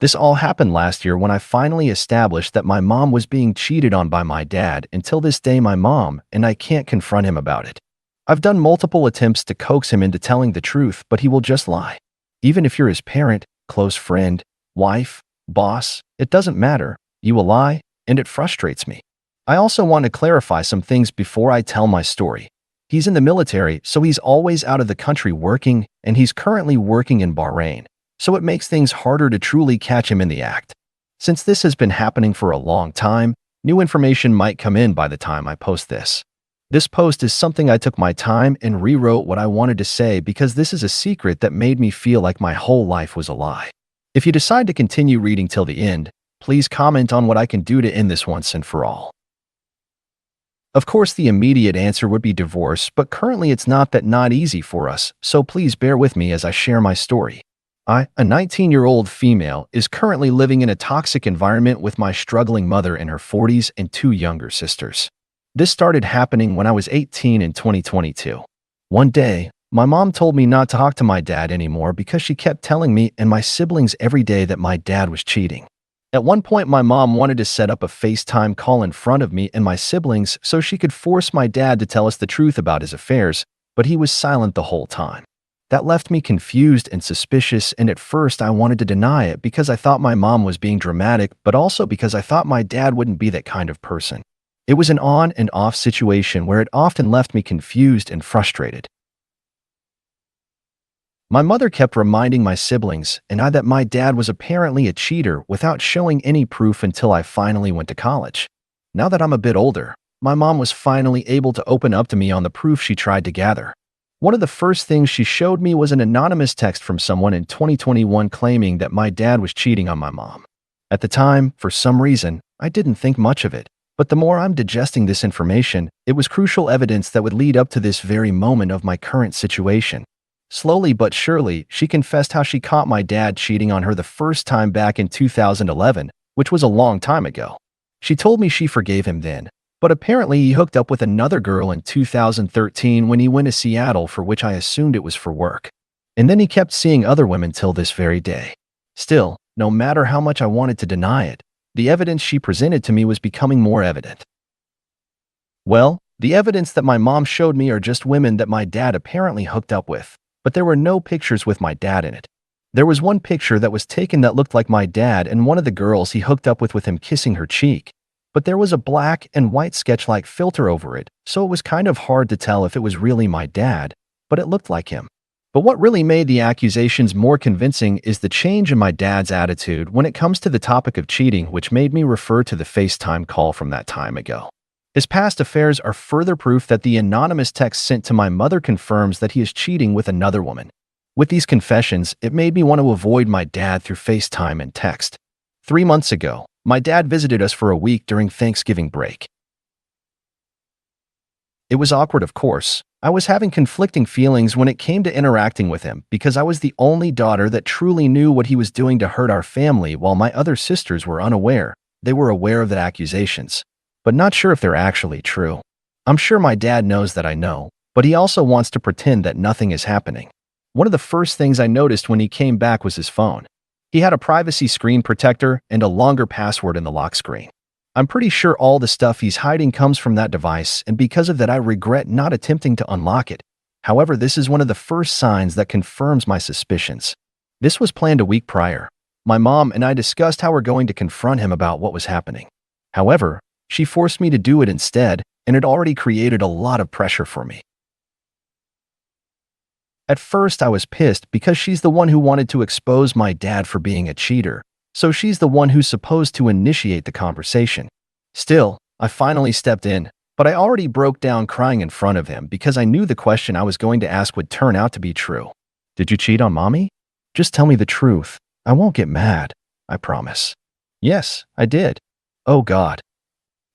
This all happened last year when I finally established that my mom was being cheated on by my dad. Until this day, my mom and I can't confront him about it. I've done multiple attempts to coax him into telling the truth, but he will just lie. Even if you're his parent, close friend, wife, boss, it doesn't matter. You will lie, and it frustrates me. I also want to clarify some things before I tell my story. He's in the military, so he's always out of the country working, and he's currently working in Bahrain, so it makes things harder to truly catch him in the act. Since this has been happening for a long time, new information might come in by the time I post this. This post is something I took my time and rewrote what I wanted to say because this is a secret that made me feel like my whole life was a lie. If you decide to continue reading till the end, please comment on what I can do to end this once and for all. Of course, the immediate answer would be divorce, but currently it's not easy for us, so please bear with me as I share my story. I, a 19-year-old female, is currently living in a toxic environment with my struggling mother in her 40s and two younger sisters. This started happening when I was 18 in 2022. One day, my mom told me not to talk to my dad anymore because she kept telling me and my siblings every day that my dad was cheating. At one point, my mom wanted to set up a FaceTime call in front of me and my siblings so she could force my dad to tell us the truth about his affairs, but he was silent the whole time. That left me confused and suspicious, and at first I wanted to deny it because I thought my mom was being dramatic, but also because I thought my dad wouldn't be that kind of person. It was an on and off situation where it often left me confused and frustrated. My mother kept reminding my siblings and I that my dad was apparently a cheater without showing any proof until I finally went to college. Now that I'm a bit older, my mom was finally able to open up to me on the proof she tried to gather. One of the first things she showed me was an anonymous text from someone in 2021 claiming that my dad was cheating on my mom. At the time, for some reason, I didn't think much of it. But the more I'm digesting this information, it was crucial evidence that would lead up to this very moment of my current situation. Slowly but surely, she confessed how she caught my dad cheating on her the first time back in 2011, which was a long time ago. She told me she forgave him then, but apparently he hooked up with another girl in 2013 when he went to Seattle, for which I assumed it was for work. And then he kept seeing other women till this very day. Still, no matter how much I wanted to deny it, the evidence she presented to me was becoming more evident. Well, the evidence that my mom showed me are just women that my dad apparently hooked up with, but there were no pictures with my dad in it. There was one picture that was taken that looked like my dad and one of the girls he hooked up with him kissing her cheek, but there was a black and white sketch-like filter over it, so it was kind of hard to tell if it was really my dad, but it looked like him. But what really made the accusations more convincing is the change in my dad's attitude when it comes to the topic of cheating, which made me refer to the FaceTime call from that time ago. His past affairs are further proof that the anonymous text sent to my mother confirms that he is cheating with another woman. With these confessions, it made me want to avoid my dad through FaceTime and text. 3 months ago, my dad visited us for a week during Thanksgiving break. It was awkward, of course. I was having conflicting feelings when it came to interacting with him because I was the only daughter that truly knew what he was doing to hurt our family, while my other sisters were unaware. They were aware of the accusations, but not sure if they're actually true. I'm sure my dad knows that I know, but he also wants to pretend that nothing is happening. One of the first things I noticed when he came back was his phone. He had a privacy screen protector and a longer password in the lock screen. I'm pretty sure all the stuff he's hiding comes from that device, and because of that I regret not attempting to unlock it. However, this is one of the first signs that confirms my suspicions. This was planned a week prior. My mom and I discussed how we're going to confront him about what was happening. However, she forced me to do it instead, and it already created a lot of pressure for me. At first, I was pissed because she's the one who wanted to expose my dad for being a cheater, so she's the one who's supposed to initiate the conversation. Still, I finally stepped in, but I already broke down crying in front of him because I knew the question I was going to ask would turn out to be true. Did you cheat on mommy? Just tell me the truth. I won't get mad. I promise. Yes, I did. Oh God.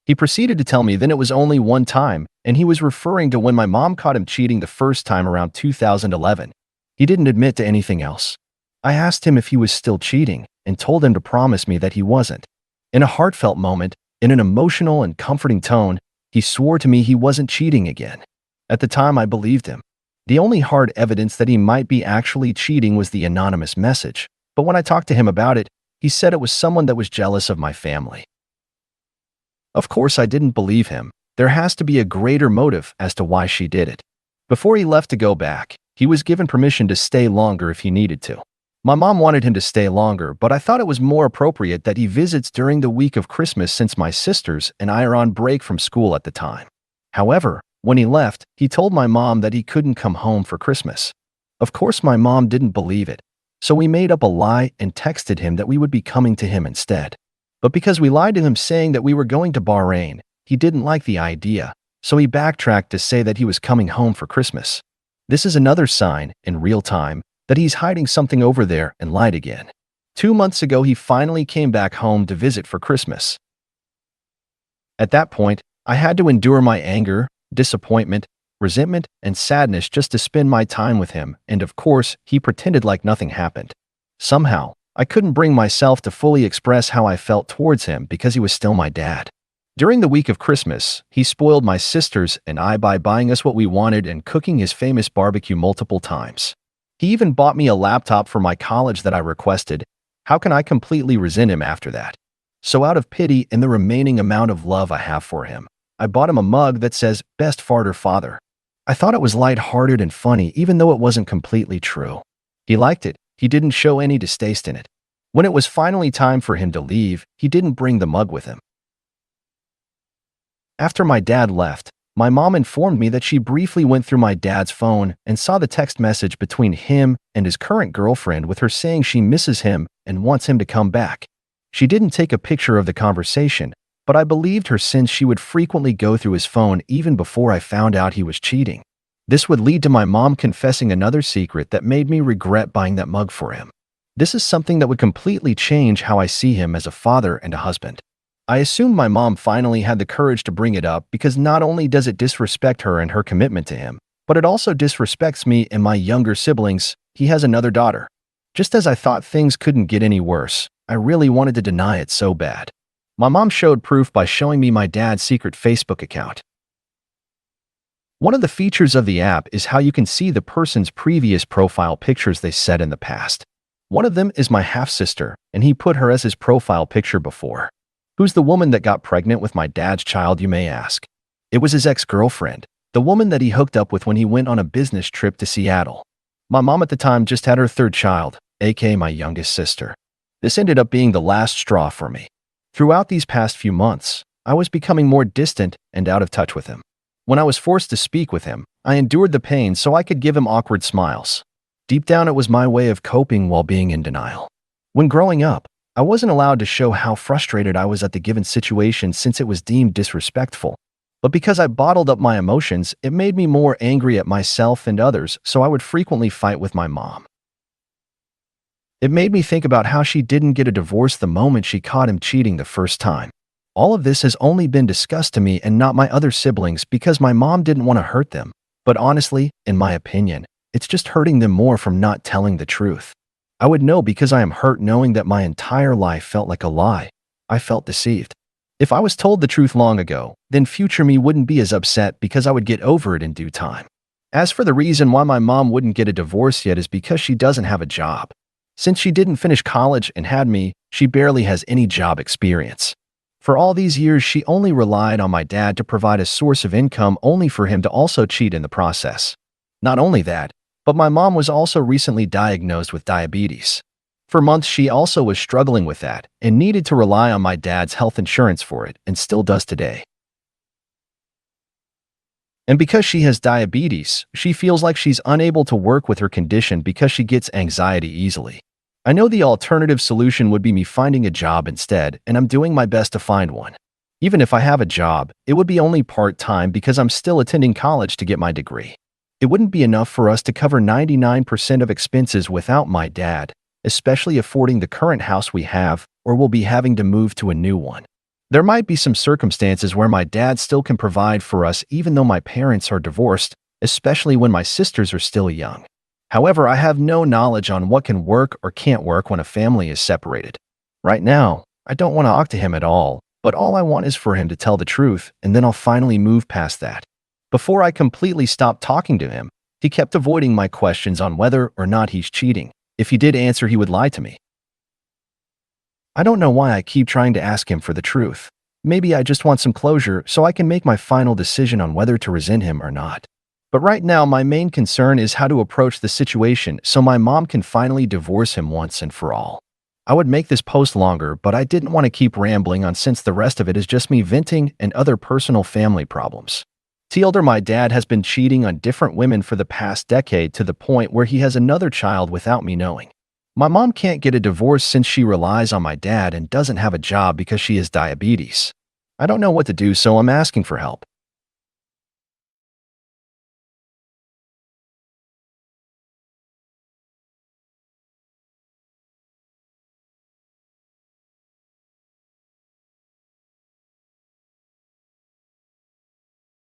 He proceeded to tell me then it was only one time, and he was referring to when my mom caught him cheating the first time around 2011. He didn't admit to anything else. I asked him if he was still cheating and told him to promise me that he wasn't. In a heartfelt moment, in an emotional and comforting tone, he swore to me he wasn't cheating again. At the time, I believed him. The only hard evidence that he might be actually cheating was the anonymous message, but when I talked to him about it, He said it was someone that was jealous of my family. Of course, I didn't believe him. There has to be a greater motive as to why she did it. Before he left to go back, he was given permission to stay longer if he needed to. My mom wanted him to stay longer, but I thought it was more appropriate that he visits during the week of Christmas since my sisters and I are on break from school at the time. However, when he left, he told my mom that he couldn't come home for Christmas. Of course, my mom didn't believe it, so we made up a lie and texted him that we would be coming to him instead. But because we lied to him saying that we were going to Bahrain, he didn't like the idea, so he backtracked to say that he was coming home for Christmas. This is another sign, in real time, that he's hiding something over there and lied again. 2 months ago, he finally came back home to visit for Christmas. At that point, I had to endure my anger, disappointment, resentment, and sadness just to spend my time with him, and of course, he pretended like nothing happened. Somehow, I couldn't bring myself to fully express how I felt towards him because he was still my dad. During the week of Christmas, he spoiled my sisters and I by buying us what we wanted and cooking his famous barbecue multiple times. He even bought me a laptop for my college that I requested. How can I completely resent him after that? So out of pity and the remaining amount of love I have for him, I bought him a mug that says, "Best Farter Father." I thought it was lighthearted and funny even though it wasn't completely true. He liked it. He didn't show any distaste in it. When it was finally time for him to leave, he didn't bring the mug with him. After my dad left, my mom informed me that she briefly went through my dad's phone and saw the text message between him and his current girlfriend with her saying she misses him and wants him to come back. She didn't take a picture of the conversation, but I believed her since she would frequently go through his phone even before I found out he was cheating. This would lead to my mom confessing another secret that made me regret buying that mug for him. This is something that would completely change how I see him as a father and a husband. I assumed my mom finally had the courage to bring it up because not only does it disrespect her and her commitment to him, but it also disrespects me and my younger siblings. He has another daughter. Just as I thought things couldn't get any worse, I really wanted to deny it so bad. My mom showed proof by showing me my dad's secret Facebook account. One of the features of the app is how you can see the person's previous profile pictures they set in the past. One of them is my half-sister, and he put her as his profile picture before. Who's the woman that got pregnant with my dad's child, you may ask? It was his ex-girlfriend, the woman that he hooked up with when he went on a business trip to Seattle. My mom at the time just had her third child, aka my youngest sister. This ended up being the last straw for me. Throughout these past few months, I was becoming more distant and out of touch with him. When I was forced to speak with him, I endured the pain so I could give him awkward smiles. Deep down, it was my way of coping while being in denial. When growing up, I wasn't allowed to show how frustrated I was at the given situation since it was deemed disrespectful. But because I bottled up my emotions, it made me more angry at myself and others, so I would frequently fight with my mom. It made me think about how she didn't get a divorce the moment she caught him cheating the first time. All of this has only been discussed to me and not my other siblings because my mom didn't want to hurt them. But honestly, in my opinion, it's just hurting them more from not telling the truth. I would know because I am hurt knowing that my entire life felt like a lie. I felt deceived. If I was told the truth long ago, then future me wouldn't be as upset because I would get over it in due time. As for the reason why my mom wouldn't get a divorce yet is because she doesn't have a job. Since she didn't finish college and had me, she barely has any job experience. For all these years, she only relied on my dad to provide a source of income only for him to also cheat in the process. Not only that, but my mom was also recently diagnosed with diabetes. For months, she also was struggling with that and needed to rely on my dad's health insurance for it, and still does today. And because she has diabetes, she feels like she's unable to work with her condition because she gets anxiety easily. I know the alternative solution would be me finding a job instead, and I'm doing my best to find one. Even if I have a job, it would be only part-time because I'm still attending college to get my degree. It wouldn't be enough for us to cover 99% of expenses without my dad, especially affording the current house we have, or we'll be having to move to a new one. There might be some circumstances where my dad still can provide for us even though my parents are divorced, especially when my sisters are still young. However, I have no knowledge on what can work or can't work when a family is separated. Right now, I don't want to talk to him at all, but all I want is for him to tell the truth, and then I'll finally move past that. Before I completely stopped talking to him, he kept avoiding my questions on whether or not he's cheating. If he did answer, he would lie to me. I don't know why I keep trying to ask him for the truth. Maybe I just want some closure so I can make my final decision on whether to resent him or not. But right now, my main concern is how to approach the situation so my mom can finally divorce him once and for all. I would make this post longer, but I didn't want to keep rambling on since the rest of it is just me venting and other personal family problems. Tilder, my dad has been cheating on different women for the past decade to the point where he has another child without me knowing. My mom can't get a divorce since she relies on my dad and doesn't have a job because she has diabetes. I don't know what to do, so I'm asking for help.